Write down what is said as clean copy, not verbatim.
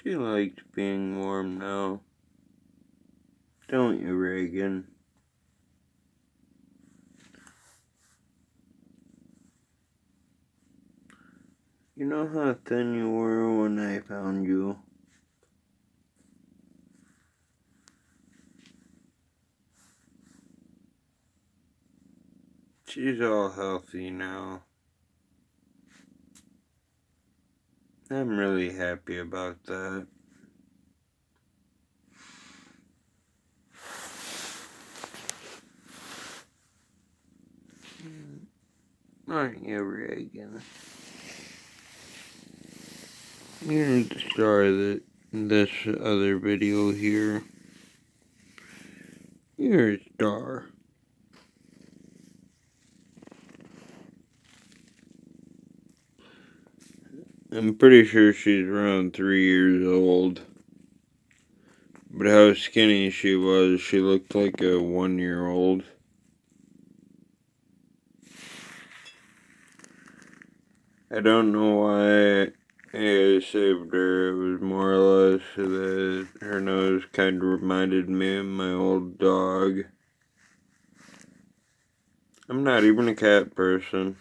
She likes being warm now. Don't you, Reagan? You know how thin you were when I found you? She's all healthy now. I'm really happy about that. Aren't you, Reagan? You're the star of this other video here. You're a star. I'm pretty sure she's around 3 years old. But how skinny she was, she looked like a 1-year-old. I don't know why I saved her. It was more or less that her nose kind of reminded me of my old dog. I'm not even a cat person.